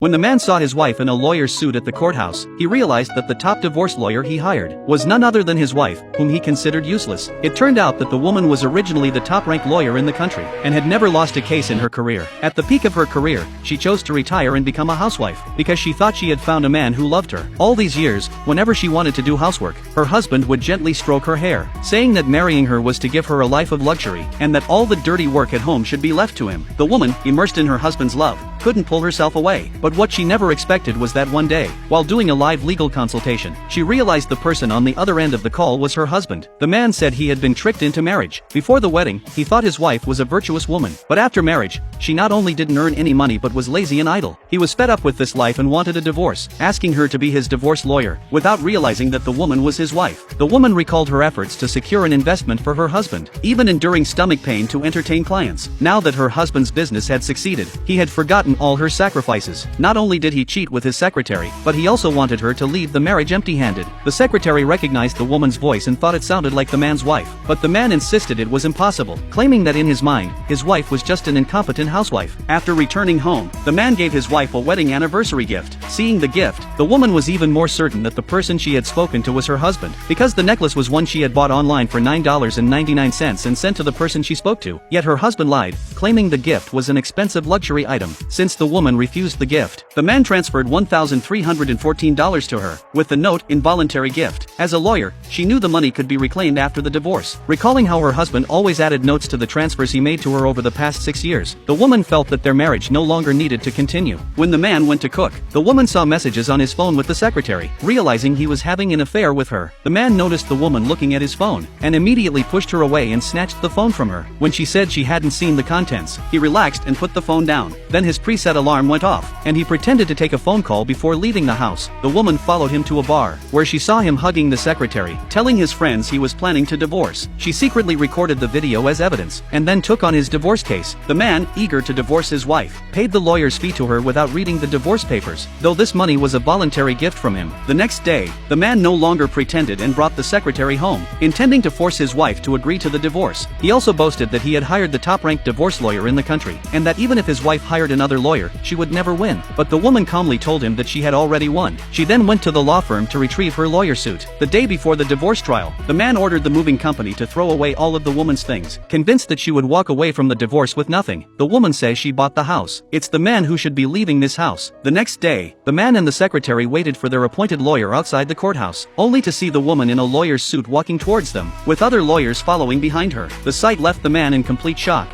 When the man saw his wife in a lawyer's suit at the courthouse, he realized that the top divorce lawyer he hired was none other than his wife, whom he considered useless. It turned out that the woman was originally the top-ranked lawyer in the country, and had never lost a case in her career. At the peak of her career, she chose to retire and become a housewife, because she thought she had found a man who loved her. All these years, whenever she wanted to do housework, her husband would gently stroke her hair, saying that marrying her was to give her a life of luxury, and that all the dirty work at home should be left to him. The woman, immersed in her husband's love, couldn't pull herself away. But what she never expected was that one day, while doing a live legal consultation, she realized the person on the other end of the call was her husband. The man said he had been tricked into marriage. Before the wedding, he thought his wife was a virtuous woman. But after marriage, she not only didn't earn any money but was lazy and idle. He was fed up with this life and wanted a divorce, asking her to be his divorce lawyer, without realizing that the woman was his wife. The woman recalled her efforts to secure an investment for her husband, even enduring stomach pain to entertain clients. Now that her husband's business had succeeded, he had forgotten all her sacrifices. Not only did he cheat with his secretary, but he also wanted her to leave the marriage empty-handed. The secretary recognized the woman's voice and thought it sounded like the man's wife, but the man insisted it was impossible, claiming that in his mind, his wife was just an incompetent housewife. After returning home, the man gave his wife a wedding anniversary gift. Seeing the gift, the woman was even more certain that the person she had spoken to was her husband, because the necklace was one she had bought online for $9.99 and sent to the person she spoke to. Yet her husband lied, claiming the gift was an expensive luxury item. Since the woman refused the gift, the man transferred $1,314 to her, with the note, involuntary gift. As a lawyer, she knew the money could be reclaimed after the divorce. Recalling how her husband always added notes to the transfers he made to her over the past 6 years, the woman felt that their marriage no longer needed to continue. When the man went to cook, the woman saw messages on his phone with the secretary. Realizing he was having an affair with her, the man noticed the woman looking at his phone, and immediately pushed her away and snatched the phone from her. When she said she hadn't seen the contents, he relaxed and put the phone down. Then his preset alarm went off, and he pretended to take a phone call before leaving the house. The woman followed him to a bar, where she saw him hugging the secretary, telling his friends he was planning to divorce. She secretly recorded the video as evidence, and then took on his divorce case. The man, eager to divorce his wife, paid the lawyer's fee to her without reading the divorce papers, though this money was a voluntary gift from him. The next day, the man no longer pretended and brought the secretary home, intending to force his wife to agree to the divorce. He also boasted that he had hired the top-ranked divorce lawyer in the country, and that even if his wife hired another lawyer, she would never win. But the woman calmly told him that she had already won. She then went to the law firm to retrieve her lawyer suit. The day before the divorce trial, the man ordered the moving company to throw away all of the woman's things, convinced that she would walk away from the divorce with nothing. The woman says she bought the house. It's the man who should be leaving this house. The next day, the man and the secretary waited for their appointed lawyer outside the courthouse, only to see the woman in a lawyer's suit walking towards them, with other lawyers following behind her. The sight left the man in complete shock.